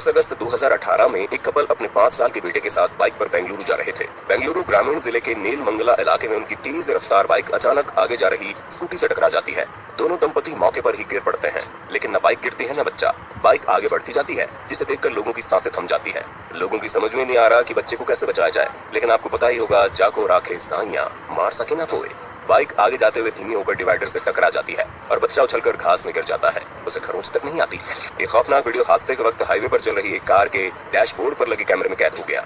अगस्त 2018 में एक कपल अपने 5 साल के बेटे के साथ बाइक पर बेंगलुरु जा रहे थे। बेंगलुरु ग्रामीण जिले के नीलमंगला इलाके में उनकी तेज रफ्तार बाइक अचानक आगे जा रही स्कूटी से टकरा जाती है। दोनों दंपति मौके पर ही गिर पड़ते हैं, लेकिन न बाइक गिरती है न बच्चा। बाइक आगे बढ़ती जाती है, जिसे देखकर लोगों की सांसें थम जाती है। लोगों की समझ में नहीं आ रहा कि बच्चे को कैसे बचाया जाए, लेकिन आपको पता ही होगा, जाको राखे साइयां मार सके ना कोई। बाइक आगे जाते हुए धीमी होकर डिवाइडर से टकरा जाती है और बच्चा उछलकर घास में गिर जाता है। उसे खरोंच तक नहीं आती। ये खौफनाक वीडियो हादसे के वक्त हाईवे पर चल रही एक कार के डैशबोर्ड पर लगे कैमरे में कैद हो गया।